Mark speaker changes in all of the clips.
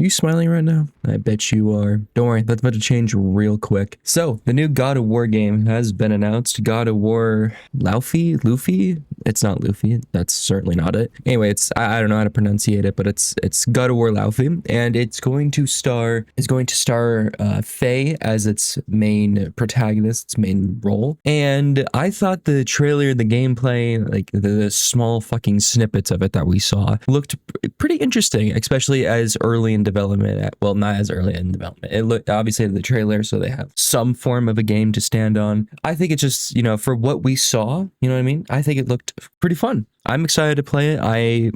Speaker 1: Are you smiling right now? I bet you are. Don't worry, that's about to change real quick. So, the new God of War game has been announced. God of War Luffy? It's not Luffy. That's certainly not it. Anyway, I don't know how to pronunciate it, but it's God of War Laufey, and it's going to star Faye as its main protagonist, its main role. And I thought the trailer, the gameplay, like the small fucking snippets of it that we saw looked pretty interesting, especially as early in development. Well, not as early in development. It looked obviously the trailer, so they have some form of a game to stand on. I think it just, for what we saw, you know what I mean? I think it looked pretty fun. I'm excited to play it. I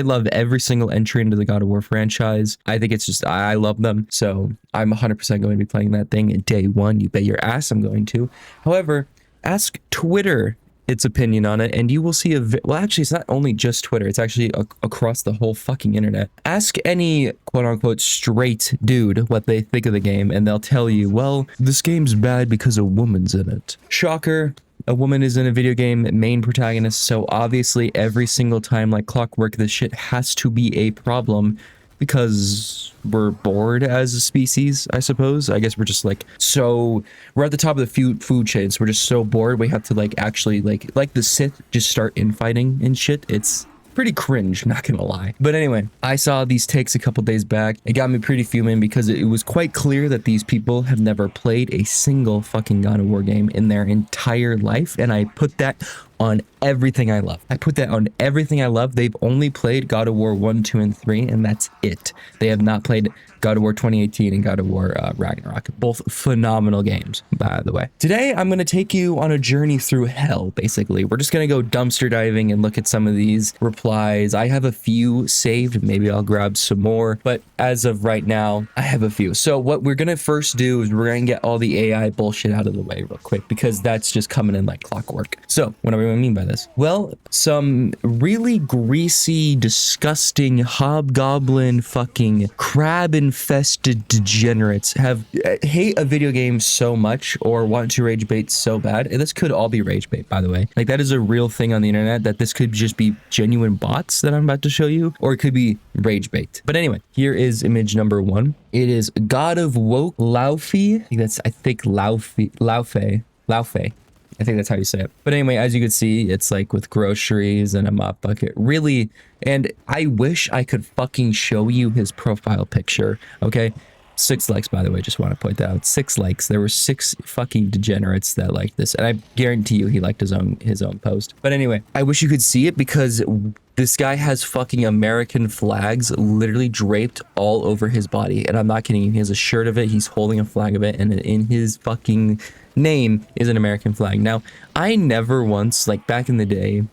Speaker 1: love every single entry into the God of War franchise. I think it's just, I love them. So I'm 100% going to be playing that thing in day one. You bet your ass I'm going to. However, ask Twitter its opinion on it, and you will see well, actually, it's not only just Twitter, it's actually across the whole fucking internet. Ask any quote-unquote straight dude what they think of the game, and they'll tell you, well, this game's bad because a woman's in it. Shocker. A woman is in a video game main protagonist, so obviously every single time, like clockwork, this shit has to be a problem because we're bored as a species, I suppose. I guess we're just like, we're at the top of the food chain, so we're just so bored we have to like actually like the Sith just start infighting and shit. It's pretty cringe, not gonna lie. But anyway, I saw these takes a couple days back. It got me pretty fuming because it was quite clear that these people have never played a single fucking God of War game in their entire life, and I put that on everything I love. I put that on everything I love. They've only played God of War 1, 2, and 3, and that's it. They have not played God of War 2018 and God of War Ragnarok. Both phenomenal games, by the way. Today, I'm going to take you on a journey through hell, basically. We're just going to go dumpster diving and look at some of these replies. I have a few saved. Maybe I'll grab some more, but as of right now, I have a few. So what we're going to first do is we're going to get all the AI bullshit out of the way real quick, because that's just coming in like clockwork. So what do I mean by this? Well, some really greasy, disgusting, hobgoblin, fucking crab-infested degenerates hate a video game so much or want to rage bait so bad. And this could all be rage bait, by the way. Like, that is a real thing on the internet, that this could just be genuine bots that I'm about to show you, or it could be rage bait. But anyway, here is image number 1. It is God of Woke Laufey. I think Laufey. I think that's how you say it. But anyway, as you can see, it's like with groceries and a mop bucket. Really, and I wish I could fucking show you his profile picture, okay? 6 likes, by the way, just want to point that out. 6 likes. There were 6 fucking degenerates that liked this, and I guarantee you he liked his own post. But anyway, I wish you could see it, because this guy has fucking American flags literally draped all over his body, and I'm not kidding you. He has a shirt of it, he's holding a flag of it, and in his fucking name is an American flag. Now, I never once, like back in the day,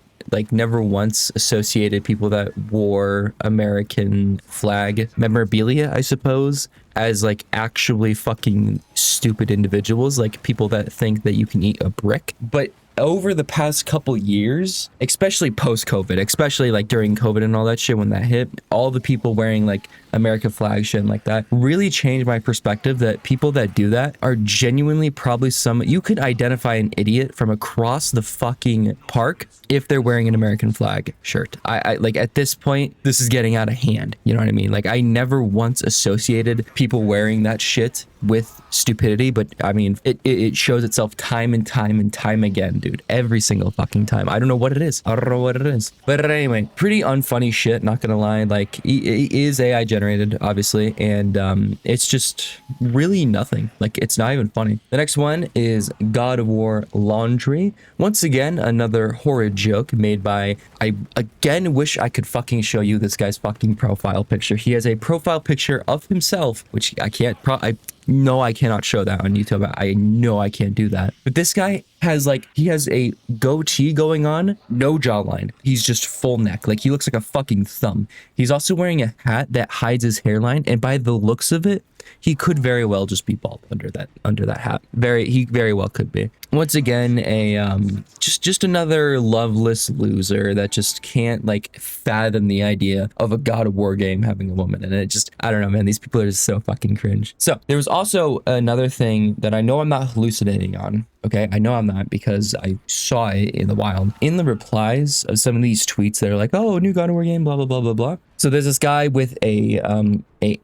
Speaker 1: never once associated people that wore American flag memorabilia, I suppose, as like actually fucking stupid individuals, like people that think that you can eat a brick. But over the past couple years, especially post-COVID, especially like during COVID and all that shit, when that hit, all the people wearing like American flag shit and like that really changed my perspective that people that do that are genuinely probably you could identify an idiot from across the fucking park if they're wearing an American flag shirt. I like, at this point, this is getting out of hand. You know what I mean? Like, I never once associated people wearing that shit with stupidity, but I mean, it shows itself time and time again, dude. Every single fucking time. I don't know what it is. But anyway, pretty unfunny shit, not gonna lie. Like, it is AI generated, obviously, and it's just really nothing. Like, it's not even funny. The next one is God of War Laundry. Once again, another horrid joke made by, I again wish I could fucking show you this guy's fucking profile picture. He has a profile picture of himself, which I can't, no, I cannot show that on YouTube. I know I can't do that. But this guy has he has a goatee going on, no jawline. He's just full neck. Like, he looks like a fucking thumb. He's also wearing a hat that hides his hairline, and by the looks of it, he could very well just be bald under that hat. He very well could be. Once again, just another loveless loser that just can't fathom the idea of a God of War game having a woman in it. Just, I don't know, man. These people are just so fucking cringe. So there was also another thing that I know I'm not hallucinating on. Okay, I know I'm not because I saw it in the wild. In the replies of some of these tweets that are like, "Oh, new God of War game, blah blah blah blah blah." So there's this guy with a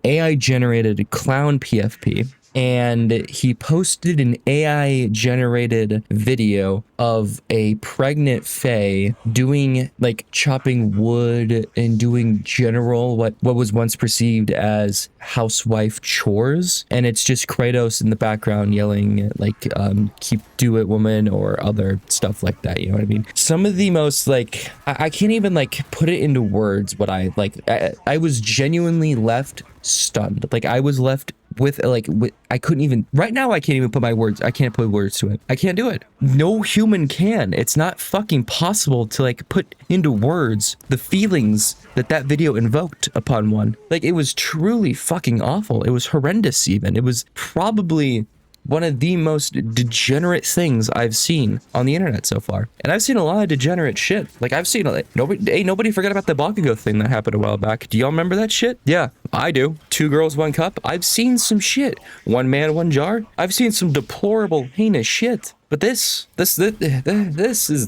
Speaker 1: AI generated clown PFP, and he posted an AI generated video of a pregnant Fae doing like chopping wood and doing general what was once perceived as housewife chores, and it's just Kratos in the background yelling like keep do it woman or other stuff like that, you know what I mean? Some of the most like I can't even like put it into words what I like. I was genuinely left stunned. Like I was left with I couldn't even right now. I can't even put my words. I can't put words to it. I can't do it. No human can. It's not fucking possible to like put into words the feelings that video invoked upon one. Like it was truly fucking awful. It was horrendous even. It was probably one of the most degenerate things I've seen on the internet so far. And I've seen a lot of degenerate shit. Like I've seen like nobody forgot about the Bakugo thing that happened a while back. Do y'all remember that shit? Yeah, I do. 2 girls, 1 cup. I've seen some shit. 1 man, 1 jar. I've seen some deplorable, heinous shit. But this is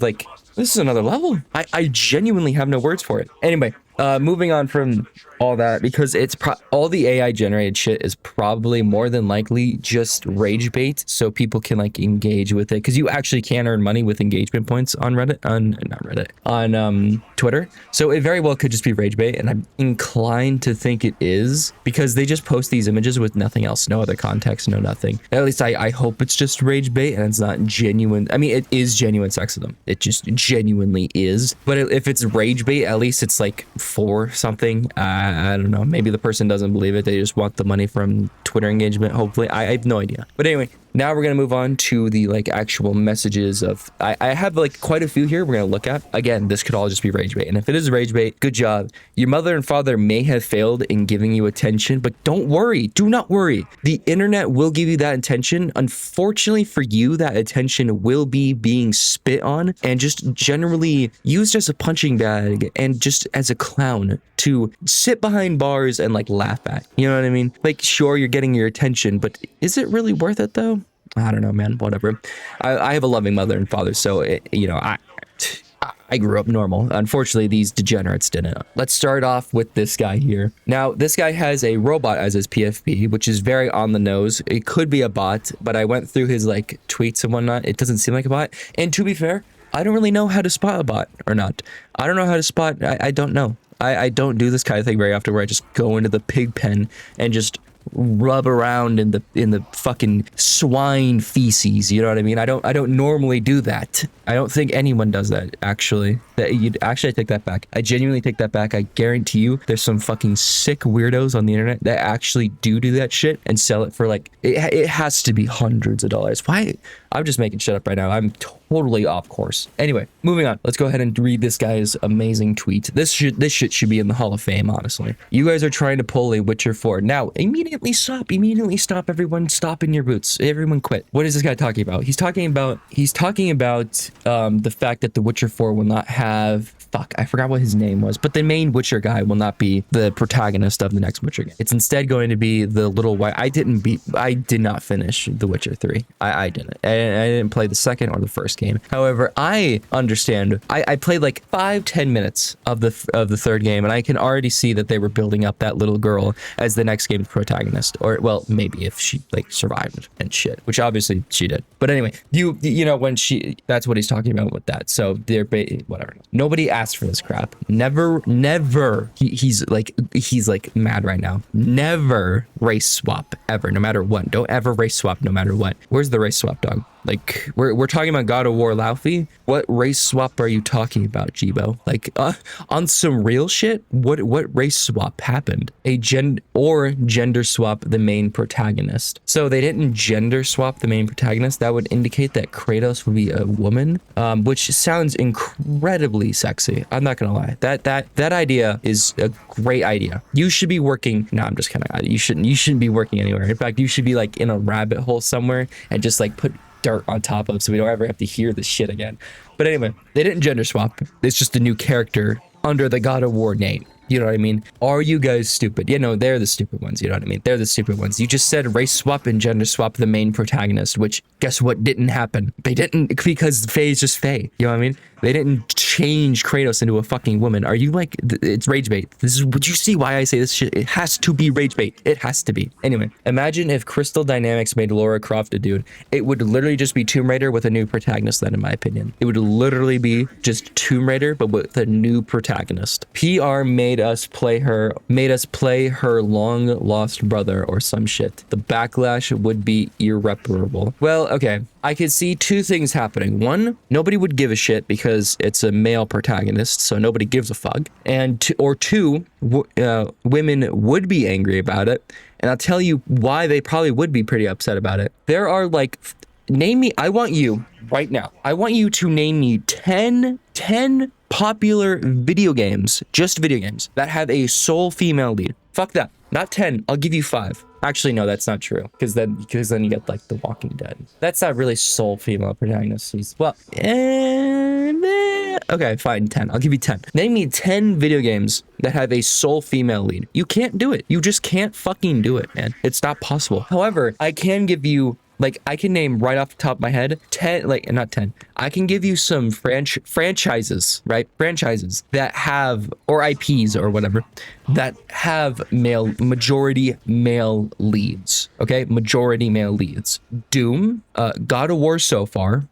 Speaker 1: like, this is another level. I genuinely have no words for it. Anyway, moving on from all that, because it's all the AI generated shit is probably more than likely just rage bait, so people can like engage with it, because you actually can earn money with engagement points on Reddit, on Twitter. So it very well could just be rage bait, and I'm inclined to think it is, because they just post these images with nothing else, no other context, no nothing. At least I hope it's just rage bait and it's not genuine. I mean, it is genuine sexism. It just genuinely is. But if it's rage bait, at least it's like for something. I don't know. Maybe the person doesn't believe it. They just want the money from Twitter engagement. Hopefully, I have no idea. But anyway, now we're gonna move on to the like actual messages of. I have like quite a few here. We're gonna look at. Again, this could all just be rage bait. And if it is rage bait, good job. Your mother and father may have failed in giving you attention, but don't worry. Do not worry. The internet will give you that attention. Unfortunately for you, that attention will be being spit on and just generally used as a punching bag and just as a clown to sit behind bars and like laugh at. You know what I mean? Like, sure, you're getting your attention, but is it really worth it though? I don't know, man. Whatever. I have a loving mother and father, so you know, I grew up normal. Unfortunately, these degenerates didn't. Let's start off with this guy here. Now, this guy has a robot as his PFP, which is very on the nose. It could be a bot, but I went through his like tweets and whatnot. It doesn't seem like a bot. And to be fair, I don't really know how to spot a bot or not. I don't know how to spot. I don't know. I don't do this kind of thing very often where I just go into the pig pen and just rub around in the fucking swine feces, you know what I mean? I don't normally do that. I don't think anyone does that, actually. I take that back. I genuinely take that back. I guarantee you there's some fucking sick weirdos on the internet that actually do that shit and sell it for like it has to be hundreds of dollars. Why? I'm just making shit up right now. I'm totally off course. Anyway, moving on. Let's go ahead and read this guy's amazing tweet. This shit should be in the Hall of Fame, honestly. You guys are trying to pull a Witcher 4. Now, immediately stop. Immediately stop, everyone. Stop in your boots. Everyone quit. What is this guy talking about? He's talking about the fact that the Witcher 4 will not have I forgot what his name was, but the main Witcher guy will not be the protagonist of the next Witcher game. It's instead going to be the little white. I did not finish The Witcher 3. I didn't. I didn't play the second or the first game. However, I understand. I played like 5-10 minutes of the third game, and I can already see that they were building up that little girl as the next game's protagonist. Or, well, maybe if she like survived and shit, which obviously she did. But anyway, you know, when that's what he's talking about with that. So they're whatever. Nobody asked for this crap. Never. He's like mad right now. Never race swap ever, no matter what. Don't ever race swap, no matter what. Where's the race swap, dog? Like, we're talking about God of War Laufey. What race swap are you talking about, Jibo? Like, on some real shit? What race swap happened? Gender swap the main protagonist. So they didn't gender swap the main protagonist. That would indicate that Kratos would be a woman, which sounds incredibly sexy. I'm not gonna lie. That idea is a great idea. You should be working. No, I'm just kidding. You shouldn't be working anywhere. In fact, you should be like in a rabbit hole somewhere and just like put dirt on top of so we don't ever have to hear this shit again. But anyway, they didn't gender swap. It's just a new character under the God of War name. You know what I mean? Are you guys stupid? You know, they're the stupid ones. You know what I mean? They're the stupid ones. You just said race swap and gender swap the main protagonist, which guess what didn't happen? They didn't, because Faye is just Faye. You know what I mean? They didn't change Kratos into a fucking woman. Are you like, it's rage bait. This is, would you see why I say this shit? It has to be rage bait. It has to be. Anyway, imagine if Crystal Dynamics made Lara Croft a dude. It would literally just be Tomb Raider with a new protagonist then, in my opinion. It would literally be just Tomb Raider, but with a new protagonist. PR made us play her long lost brother or some shit. The backlash would be irreparable. Well, okay. I could see two things happening. One, nobody would give a shit because it's a male protagonist, so nobody gives a fuck. And two, women would be angry about it. And I'll tell you why they probably would be pretty upset about it. There are like, I want you right now. I want you to name me 10 popular video games, just video games, that have a sole female lead. Fuck that. Not 10. I'll give you 5. Actually, no, that's not true. Because then you get like The Walking Dead. That's not really sole female protagonist. Well, okay, fine, 10. I'll give you 10. Name me 10 video games that have a sole female lead. You can't do it. You just can't fucking do it, man. It's not possible. However, I can give you, like, I can name right off the top of my head 10, like, not 10. I can give you some franchises, right? Franchises that have, or IPs or whatever, that have majority male leads. Okay, majority male leads. Doom, God of War so far.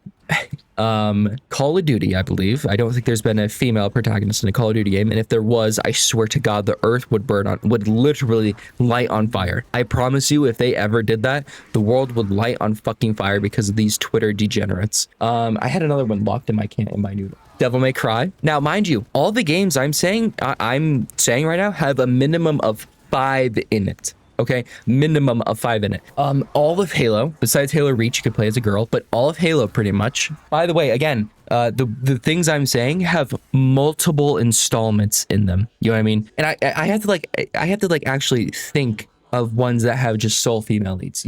Speaker 1: Call of Duty, I believe. I don't think there's been a female protagonist in a Call of Duty game, and if there was, I swear to God, the earth would would literally light on fire. I promise you, if they ever did that, the world would light on fucking fire because of these Twitter degenerates. I had another one locked in my noodle. Devil May Cry. Now, mind you, all the games I'm saying right now have a minimum of 5 in it. Okay, minimum of 5 in it. All of Halo, besides Halo Reach, you could play as a girl, but all of Halo pretty much. By the way, again, the things I'm saying have multiple installments in them. You know what I mean? And I have to like actually think of ones that have just sole female leads.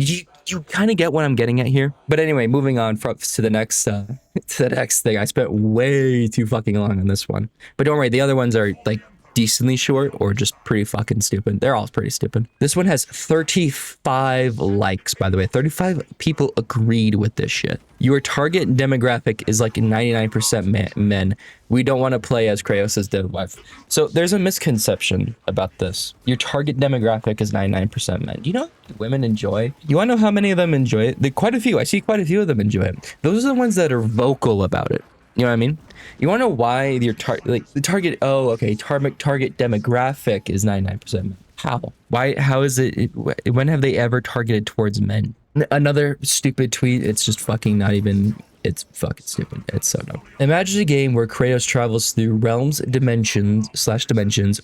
Speaker 1: You kind of get what I'm getting at here. But anyway, moving on to the next thing. I spent way too fucking long on this one, but don't worry, the other ones are like decently short or just pretty fucking stupid. They're all pretty stupid. This one has 35 likes, by the way. 35 people agreed with this shit. Your target demographic is like 99% men. We don't want to play as Kratos' dead wife. So there's a misconception about this. Your target demographic is 99% men. Do you know what women enjoy? You want to know how many of them enjoy it? Quite a few. I see quite a few of them enjoy it. Those are the ones that are vocal about it. You know what I mean? You want to know why your target target demographic is 99% men. How? Why? How is it? When have they ever targeted towards men? Another stupid tweet. It's just fucking not even. It's fucking stupid. It's so dumb. Imagine a game where Kratos travels through realms, dimensions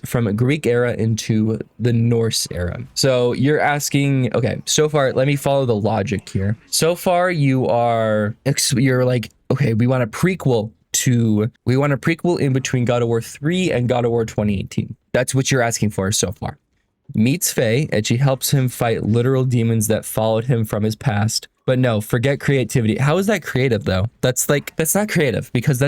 Speaker 1: from a Greek era into the Norse era. So you're asking, okay, so far, let me follow the logic here. So far, you're like, okay, we want a prequel in between God of War 3 and God of War 2018. That's what you're asking for so far. Meets Faye, and she helps him fight literal demons that followed him from his past. But no, forget creativity. How is that creative though? That's not creative, because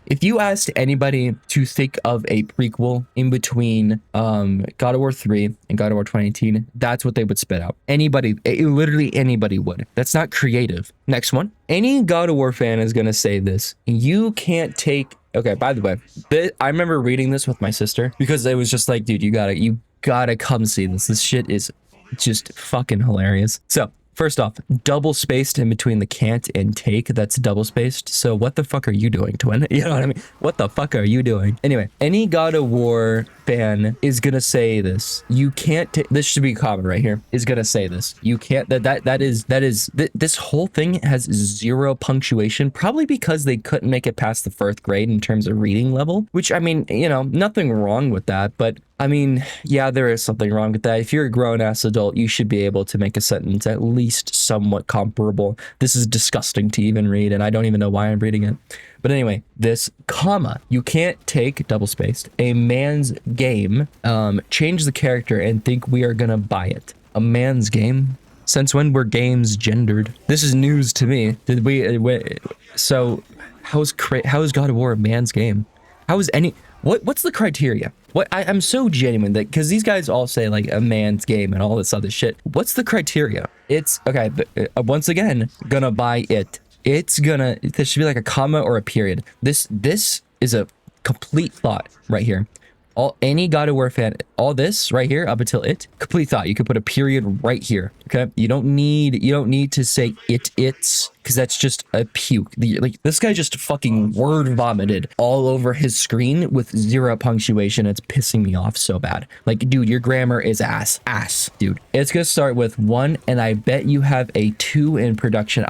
Speaker 1: if you asked anybody to think of a prequel in between God of War 3 and God of War 2018, that's what they would spit out. Anybody, literally anybody would. That's not creative. Next one. Any God of War fan is gonna say this. You can't take, okay, by the way, I remember reading this with my sister because it was just like, dude, you gotta come see this. This shit is just fucking hilarious. So, first off, double spaced in between the can't and take, that's double spaced. So what the fuck are you doing, twin? You know what I mean? What the fuck are you doing? Anyway, any God of War fan is gonna say this. You can't this should be common right here, is gonna say this. You can't, this whole thing has 0 punctuation, probably because they couldn't make it past the 4th grade in terms of reading level, which, I mean, you know, nothing wrong with that, but I mean, yeah, there is something wrong with that. If you're a grown-ass adult, you should be able to make a sentence at least somewhat comparable. This is disgusting to even read, and I don't even know why I'm reading it. But anyway, this comma, you can't take, double-spaced, a man's game, change the character, and think we are gonna buy it. A man's game? Since when were games gendered? This is news to me. So, how is God of War a man's game? How is what's the criteria? What I'm so genuine that because these guys all say like a man's game and all this other shit. What's the criteria? It's okay, but once again, gonna buy it. It's gonna. There should be like a comma or a period. This is a complete thought right here. Any God of War fan, all this right here up until it, complete thought. You could put a period right here. Okay, you don't need to say it's because that's just a puke. Like this guy just fucking word vomited all over his screen with 0 punctuation. It's pissing me off so bad. Like, dude, your grammar is ass, dude. It's gonna start with 1, and I bet you have a 2 in production.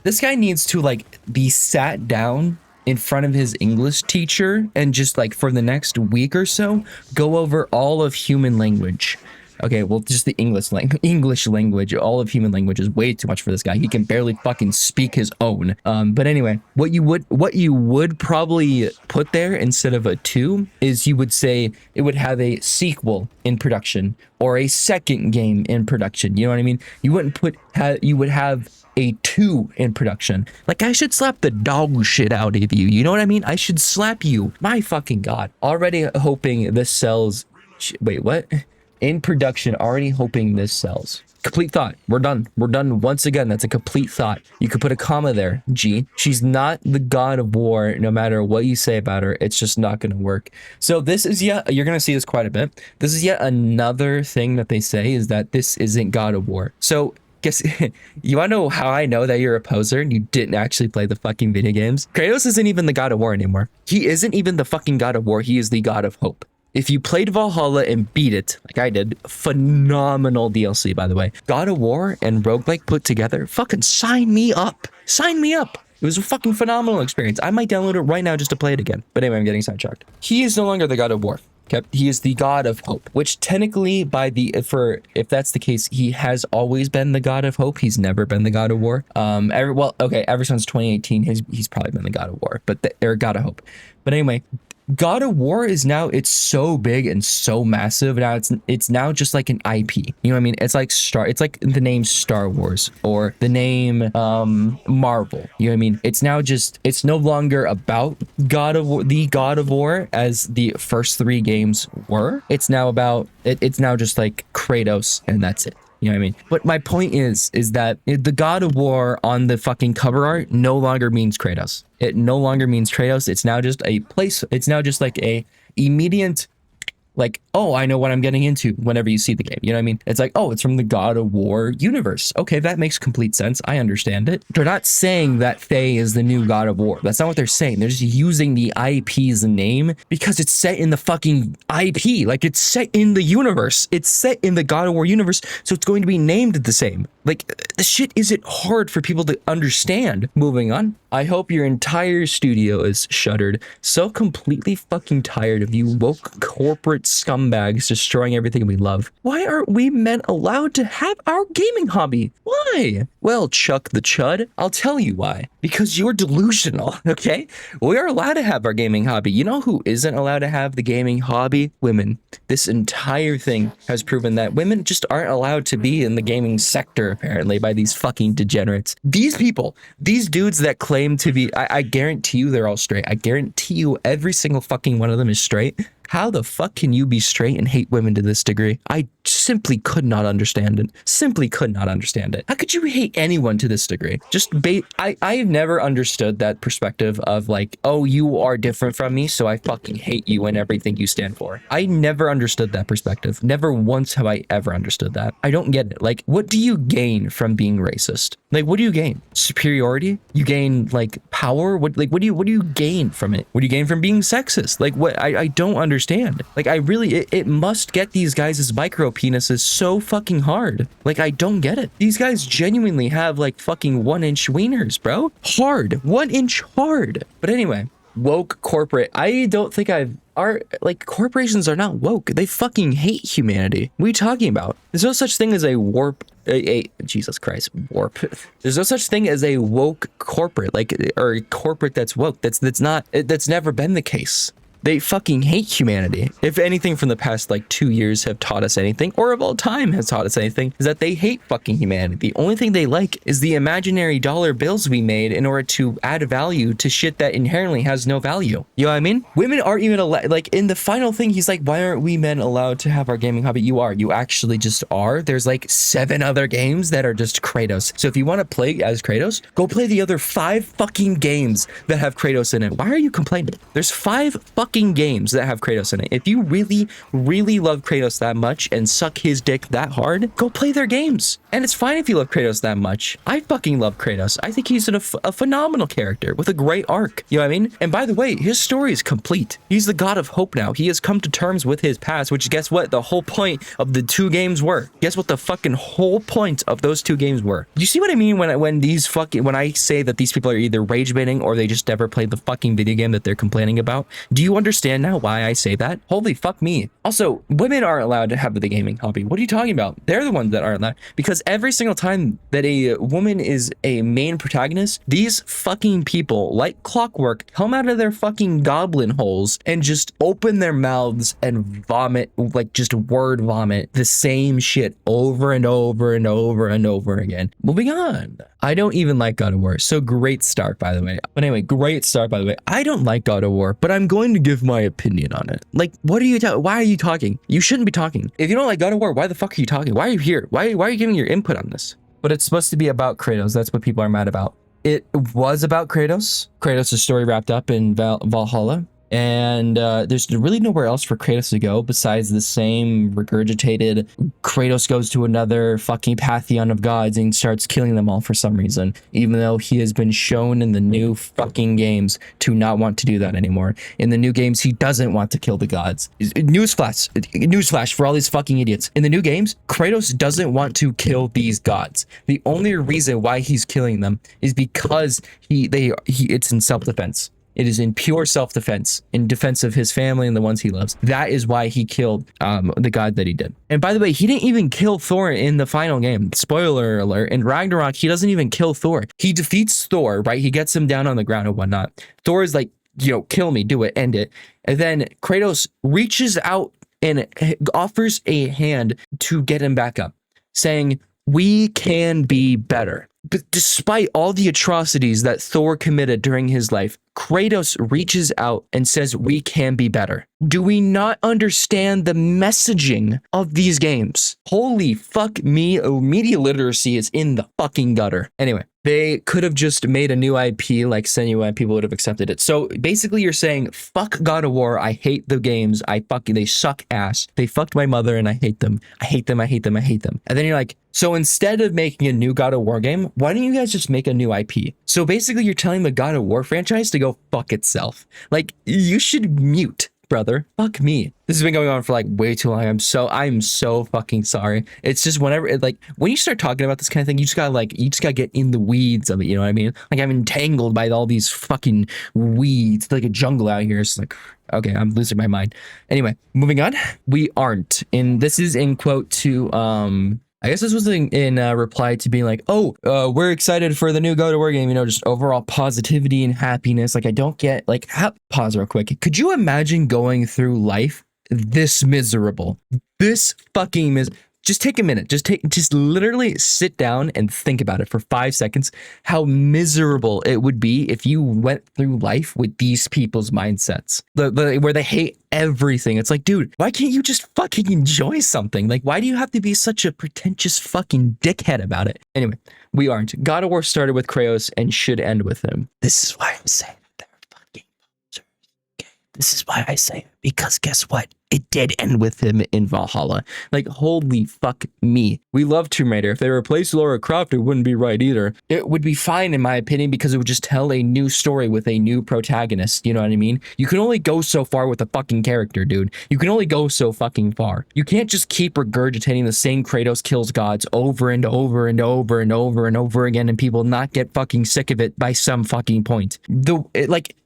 Speaker 1: This guy needs to like be sat down in front of his English teacher and just like for the next week or so go over all of human language. Okay, well, just the English language, all of human language is way too much for this guy. He can barely fucking speak his own. But anyway, what you would probably put there instead of a 2 is you would say it would have a sequel in production or a second game in production. You know what I mean? You wouldn't put you would have a 2 in production. Like, I should slap the dog shit out of you. You know what I mean? I should slap you. My fucking God. Already hoping this sells. Wait, what? In production, already hoping this sells. Complete thought. We're done. We're done once again. That's a complete thought. You could put a comma there. G. She's not the God of War, no matter what you say about her. It's just not going to work. So this is you're going to see this quite a bit. This is yet another thing that they say is that this isn't God of War. So guess you want to know how I know that you're a poser and you didn't actually play the fucking video games? Kratos isn't even the God of War anymore. He isn't even the fucking God of War. He is the God of hope. If you played Valhalla and beat it, like I did, phenomenal DLC, by the way. God of War and roguelike put together, fucking sign me up. Sign me up. It was a fucking phenomenal experience. I might download it right now just to play it again. But anyway, I'm getting sidetracked. He is no longer the God of War. Okay? He is the God of hope, which technically if that's the case, he has always been the God of hope. He's never been the God of War. Ever since 2018, he's probably been the God of War, or God of hope. But anyway, God of War is now, it's so big and so massive now. It's now just like an IP. You know what I mean? It's like the name Star Wars or the name Marvel. You know what I mean? It's now just, it's no longer about God of War, the God of War as the first 3 games were. It's now about it's now just like Kratos and that's it. You know what I mean? But my point is that the God of War on the fucking cover art no longer means Kratos. It no longer means Kratos. It's now just a place. It's now just like a immediate, like, oh, I know what I'm getting into whenever you see the game. You know what I mean? It's like, oh, it's from the God of War universe. Okay, that makes complete sense. I understand it. They're not saying that Faye is the new God of War. That's not what they're saying. They're just using the IP's name because it's set in the fucking IP. Like, it's set in the universe. It's set in the God of War universe, so it's going to be named the same. Like, this shit isn't hard for people to understand. Moving on. I hope your entire studio is shuttered. So completely fucking tired of you woke corporate scumbags destroying everything we love. Why aren't we men allowed to have our gaming hobby? Why? Well, Chuck the Chud, I'll tell you why. Because you're delusional, okay? We are allowed to have our gaming hobby. You know who isn't allowed to have the gaming hobby? Women. This entire thing has proven that women just aren't allowed to be in the gaming sector, apparently, by these fucking degenerates. These people, these dudes that claim to be, I guarantee you they're all straight. I guarantee you every single fucking one of them is straight. How the fuck can you be straight and hate women to this degree? I simply could not understand it. Simply could not understand it. How could you hate anyone to this degree? I've never understood that perspective of like, oh, you are different from me, so I fucking hate you and everything you stand for. I never understood that perspective. Never once have I ever understood that. I don't get it. Like, what do you gain from being racist? Like, what do you gain? Superiority? You gain like power? What do you gain from it? What do you gain from being sexist? Like, what? I don't understand. Like, I really, it must get these guys' micro penises so fucking hard. Like, I don't get it. These guys genuinely have like fucking 1-inch wieners, bro. Hard. 1-inch hard. But anyway, woke corporate. I don't think corporations are not woke. They fucking hate humanity. What are you talking about? There's no such thing as a warp. Jesus Christ, warp. There's no such thing as a woke corporate, or a corporate that's woke. That's never been the case. They fucking hate humanity. If anything from the past like 2 years have taught us anything, or of all time has taught us anything, is that they hate fucking humanity. The only thing they like is the imaginary dollar bills we made in order to add value to shit that inherently has no value. You know what I mean? Women aren't even allowed, like in the final thing, he's like, why aren't we men allowed to have our gaming hobby? You are. You actually just are. There's like 7 other games that are just Kratos. So if you want to play as Kratos, go play the other 5 fucking games that have Kratos in it. Why are you complaining? There's 5 fucking games that have Kratos in it. If you really, really love Kratos that much and suck his dick that hard, go play their games. And it's fine if you love Kratos that much. I fucking love Kratos. I think he's a phenomenal character with a great arc. You know what I mean? And by the way, his story is complete. He's the god of hope now. He has come to terms with his past, which guess what? The whole point of the 2 games were. Guess what the fucking whole point of those 2 games were? You see what I mean when I say that these people are either rage baiting or they just never played the fucking video game that they're complaining about? Do you understand now why I say that? Holy fuck me. Also, women aren't allowed to have the gaming hobby. What are you talking about? They're the ones that aren't allowed, because every single time that a woman is a main protagonist, these fucking people, like clockwork, come out of their fucking goblin holes and just open their mouths and vomit, like just word vomit, the same shit over and over and over and over again. Moving on. I don't even like God of War. So great start, by the way. But anyway, great start, by the way. I don't like God of War, but I'm going to give my opinion on it. Like, what are you why are you talking? You shouldn't be talking. If you don't like God of War, why the fuck are you talking? Why are you here? Why are you giving your input on this? But it's supposed to be about Kratos. That's what people are mad about. It was about Kratos. Kratos' story wrapped up in Valhalla. And there's really nowhere else for Kratos to go besides the same regurgitated Kratos goes to another fucking pantheon of gods and starts killing them all for some reason, even though he has been shown in the new fucking games to not want to do that anymore. In the new games, he doesn't want to kill the gods. Newsflash for all these fucking idiots. In the new games, Kratos doesn't want to kill these gods. The only reason why he's killing them is because it's in self-defense. It is in pure self-defense, in defense of his family and the ones he loves. That is why he killed the god that he did. And by the way, he didn't even kill Thor in the final game. Spoiler alert, in Ragnarok, he doesn't even kill Thor. He defeats Thor, right? He gets him down on the ground and whatnot. Thor is like, kill me, do it, end it. And then Kratos reaches out and offers a hand to get him back up, saying, we can be better. But despite all the atrocities that Thor committed during his life, Kratos reaches out and says, we can be better. Do we not understand the messaging of these games? Holy fuck me, media literacy is in the fucking gutter. Anyway, they could have just made a new IP like Senua and people would have accepted it. So basically you're saying, fuck God of War, I hate the games, they suck ass. They fucked my mother and I hate them. I hate them, I hate them, I hate them. And then you're like, so instead of making a new God of War game, why don't you guys just make a new IP? So basically you're telling the God of War franchise to go fuck itself. Like, you should mute, brother. Fuck me. This has been going on for like way too long. I'm so fucking sorry. It's just when you start talking about this kind of thing, you just gotta get in the weeds of it. You know what I mean? Like, I'm entangled by all these fucking weeds. It's like a jungle out here. It's like, okay, I'm losing my mind. Anyway, moving on. We aren't. And this is in quote to, I guess this was in reply to being like, we're excited for the new God of War game, just overall positivity and happiness. Like, I don't get, pause real quick. Could you imagine going through life this miserable? This fucking just take a minute. Just literally sit down and think about it for 5 seconds. How miserable it would be if you went through life with these people's mindsets, where they hate everything. It's like, dude, why can't you just fucking enjoy something? Like, why do you have to be such a pretentious fucking dickhead about it? Anyway, we aren't. God of War started with Kratos and should end with him. This is why I'm saying they're fucking losers. Okay? This is why I say it, because guess what? It did end with him in Valhalla. Like, holy fuck me. We love Tomb Raider. If they replaced Lara Croft, it wouldn't be right either. It would be fine, in my opinion, because it would just tell a new story with a new protagonist. You know what I mean? You can only go so far with a fucking character, dude. You can only go so fucking far. You can't just keep regurgitating the same Kratos kills gods over and over and over and over and over again and people not get fucking sick of it by some fucking point.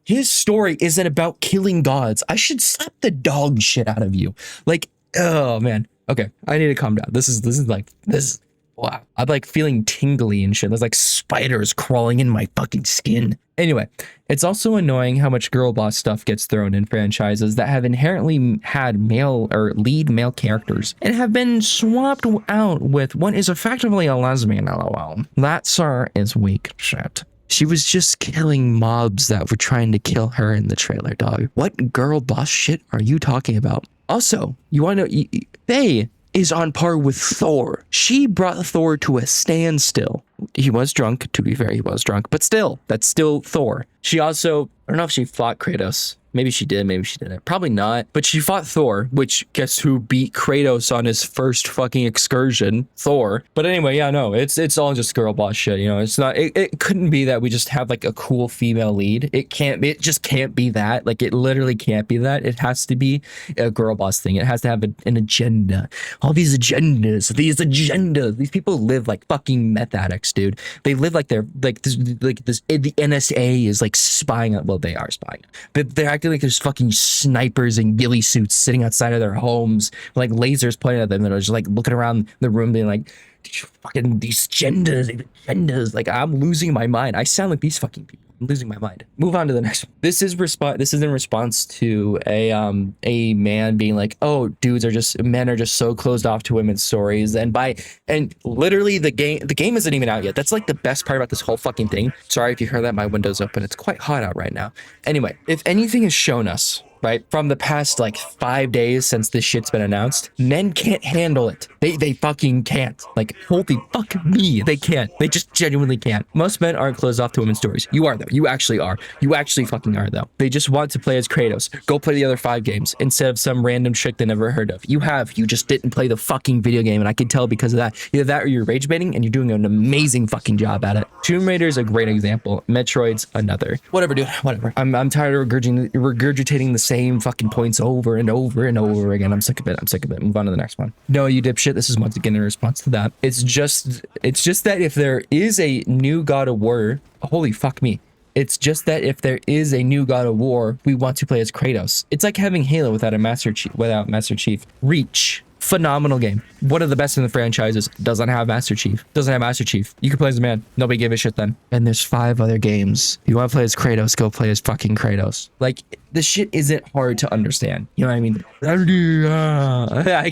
Speaker 1: His story isn't about killing gods. I should slap the dog shit out of you. Like, oh man. Okay, I need to calm down. This is wow. I'm like feeling tingly and shit. There's like spiders crawling in my fucking skin. Anyway, it's also annoying how much girl boss stuff gets thrown in franchises that have inherently had male or lead male characters and have been swapped out with what is effectively a lesbian, lol. That, sir, is weak shit. She was just killing mobs that were trying to kill her in the trailer, dog. What girl boss shit are you talking about? Also, you want to know, Faye is on par with Thor. She brought Thor to a standstill. He was drunk, to be fair, he was drunk, but still, that's still Thor. She also, I don't know if she fought Kratos. Maybe she did, maybe she didn't. Probably not. But she fought Thor, which guess who beat Kratos on his first fucking excursion? Thor. But anyway, yeah, no, it's all just girl boss shit, you know. It's not, it couldn't be that we just have like a cool female lead. It can't be, it just can't be that. Like it literally can't be that. It has to be a girl boss thing. It has to have an agenda. All these agendas, these people live like fucking meth addicts, dude. They live like they're like this, the NSA is like spying on, well, they are spying, but they're acting like there's fucking snipers in ghillie suits sitting outside of their homes, like lasers pointing at them, and they're just like looking around the room being like, fucking these agendas. Like, I'm losing my mind. I sound like these fucking people. I'm losing my mind. Move on to the next one. This is in response to a man being like, oh, men are just so closed off to women's stories, and literally the game isn't even out yet. That's like the best part about this whole fucking thing. Sorry if you heard that, my window's open. It's quite hot out right now. Anyway, if anything has shown us, right, from the past like 5 days since this shit's been announced, men can't handle it. They fucking can't. Like, holy fuck me, they can't. They just genuinely can't. Most men aren't closed off to women's stories. You are though. You actually are. You actually fucking are though. They just want to play as Kratos. Go play the other 5 games instead of some random chick they never heard of. You just didn't play the fucking video game, and I can tell because of that. Either that or you're rage baiting, and you're doing an amazing fucking job at it. Tomb Raider is a great example. Metroid's another. Whatever, dude. Whatever. I'm tired of regurgitating the same fucking points over and over and over again. I'm sick of it. Move on to the next one. No, you dipshit. This is once again in response to that. It's just that if there is a new God of War, holy fuck me. It's just that if there is a new God of War, we want to play as Kratos. It's like having Halo without Master Chief. Reach. Phenomenal game. One of the best in the franchises. Doesn't have Master Chief. You can play as a man. Nobody gave a shit then. And there's 5 other games. If you want to play as Kratos, go play as fucking Kratos. Like, this shit isn't hard to understand. You know what I mean? I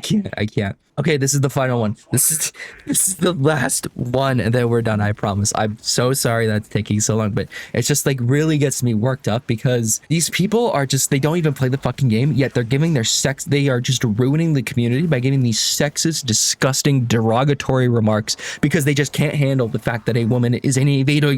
Speaker 1: can't. Okay, this is the final one. This is the last one, and then we're done, I promise. I'm so sorry that's taking so long, but it's just like really gets me worked up because these people are just, they don't even play the fucking game, yet they're giving their they are just ruining the community by giving these sexist, disgusting, derogatory remarks because they just can't handle the fact that a woman is in a video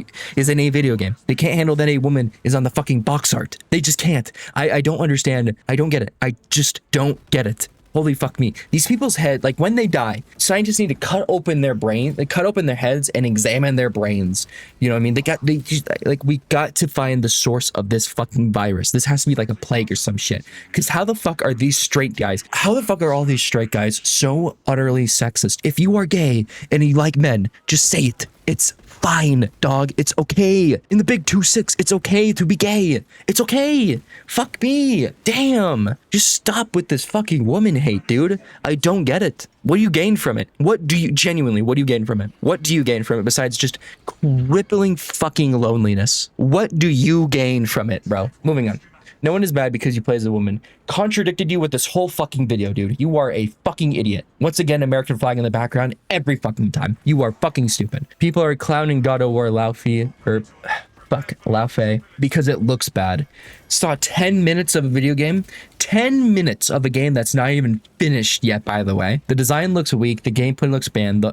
Speaker 1: game. They can't handle that a woman is on the fucking box art. They just can't. I don't understand. I don't get it. I just don't get it. Holy fuck me. These people's head, like when they die, scientists need to cut open their heads and examine their brains. You know what I mean? We got to find the source of this fucking virus. This has to be like a plague or some shit. Because how the fuck are these straight guys? How the fuck are all these straight guys so utterly sexist? If you are gay and you like men, just say it. It's fine, dog. It's okay. In the big 2-6, it's okay to be gay. It's okay. Fuck me. Damn. Just stop with this fucking woman hate, dude. I don't get it. What do you gain from it? What do you gain from it? What do you gain from it besides just crippling fucking loneliness? What do you gain from it, bro? Moving on. No one is bad because you play as a woman. Contradicted you with this whole fucking video, dude. You are a fucking idiot. Once again, American flag in the background every fucking time. You are fucking stupid. People are clowning God of War laufey, laufey, because it looks bad. Saw 10 minutes of a video game. 10 minutes of a game that's not even finished yet, by the way. The design looks weak. The gameplay looks bland.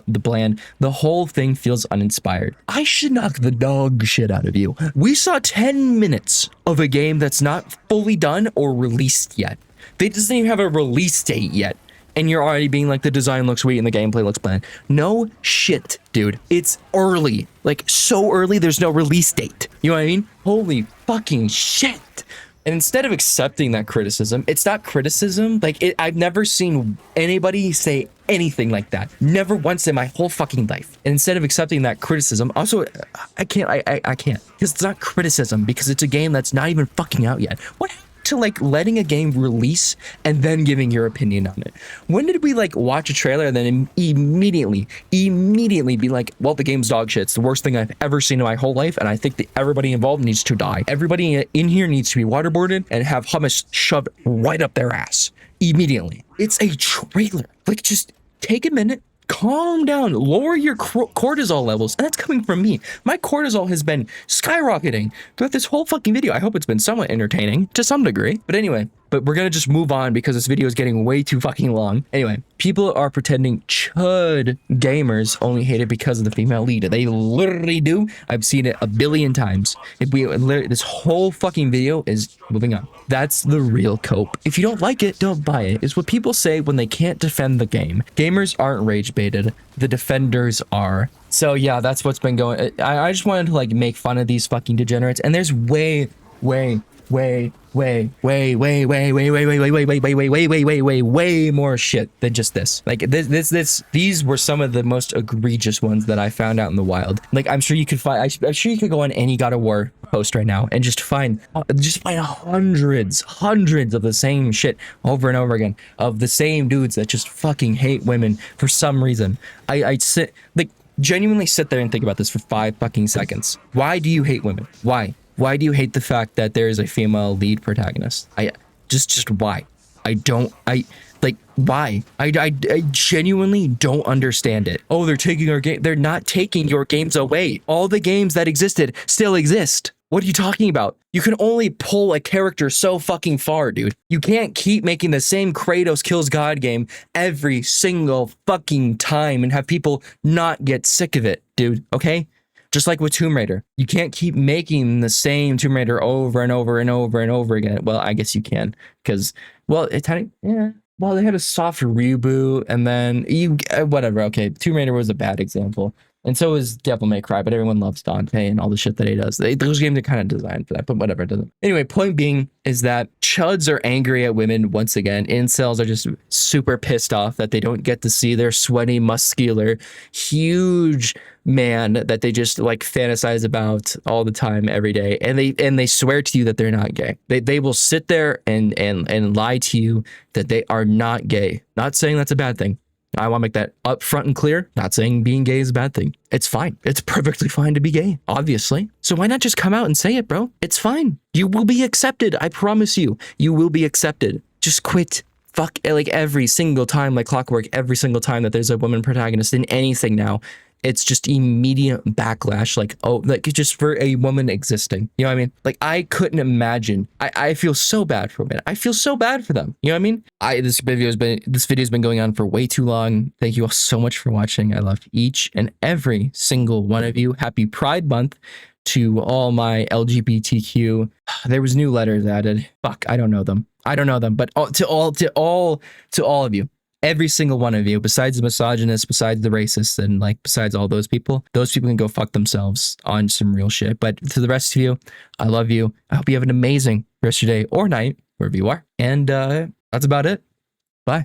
Speaker 1: The whole thing feels uninspired. I should knock the dog shit out of you. We saw 10 minutes of a game that's not fully done or released yet. They doesn't even have a release date yet. And you're already being like, the design looks weak and the gameplay looks bland. No shit, dude. It's early. Like, so early, there's no release date. You know what I mean? Holy fucking shit. And instead of accepting that criticism, it's not criticism. I've never seen anybody say anything like that. Never once in my whole fucking life. And instead of accepting that criticism, also, I can't. Because it's not criticism, because it's a game that's not even fucking out yet. What happened to like letting a game release and then giving your opinion on it? When did we like watch a trailer and then immediately be like, well, the game's dog shit. It's the worst thing I've ever seen in my whole life, and I think that everybody involved needs to die. Everybody in here needs to be waterboarded and have hummus shoved right up their ass immediately. It's a trailer. Like, just take a minute, calm down, lower your cortisol levels. And that's coming from me. My cortisol has been skyrocketing throughout this whole fucking video. I hope it's been somewhat entertaining to some degree. But anyway, but we're gonna just move on because this video is getting way too fucking long. Anyway, people are pretending chud gamers only hate it because of the female lead. They literally do. I've seen it a billion times. If we literally, this whole fucking video is moving on. That's the real cope. If you don't like it, don't buy it. It's what people say when they can't defend the game. Gamers aren't rage baited. The defenders are. So yeah, that's what's been going. I just wanted to like make fun of these fucking degenerates. And there's way more shit than just this. Like these were some of the most egregious ones that I found out in the wild. Like I'm sure you could find, I'm sure you could go on any God of War post right now and just find hundreds of the same shit over and over again of the same dudes that just fucking hate women for some reason. I sit like genuinely sit there and think about this for 5 fucking seconds. Why do you hate women? Why? Why do you hate the fact that there is a female lead protagonist? Just why? Why? I genuinely don't understand it. Oh, they're taking our game. They're not taking your games away. All the games that existed still exist. What are you talking about? You can only pull a character so fucking far, dude. You can't keep making the same Kratos kills God game every single fucking time and have people not get sick of it, dude, okay? Just like with Tomb Raider, you can't keep making the same Tomb Raider over and over and over and over again. Well, I guess you can, because, well, well, they had a soft reboot, and then whatever. Okay, Tomb Raider was a bad example, and so is Devil May Cry. But everyone loves Dante and all the shit that he does. Those games are kind of designed for that, but whatever, it doesn't. Anyway, point being is that chuds are angry at women once again. Incels are just super pissed off that they don't get to see their sweaty, muscular, huge man that they just like fantasize about all the time, every day, and they swear to you that they're not gay. They will sit there and lie to you that they are not gay. Not saying that's a bad thing. I want to make that upfront and clear. Not saying being gay is a bad thing. It's fine. It's perfectly fine to be gay, obviously. So why not just come out and say it, bro? It's fine. You will be accepted. I promise you. You will be accepted. Just quit. Fuck, like every single time, like clockwork, every single time that there's a woman protagonist in anything now, it's just immediate backlash, like, oh, like just for a woman existing. You know what I mean? Like, I couldn't imagine. I feel so bad for women. I feel so bad for them. You know what I mean? This video's been going on for way too long. Thank you all so much for watching. I love each and every single one of you. Happy Pride Month to all my LGBTQ. There was new letters added. Fuck, I don't know them. But to all of you. Every single one of you, besides the misogynists, besides the racists, and like besides all those people can go fuck themselves on some real shit. But to the rest of you, I love you. I hope you have an amazing rest of your day or night, wherever you are. And that's about it. Bye.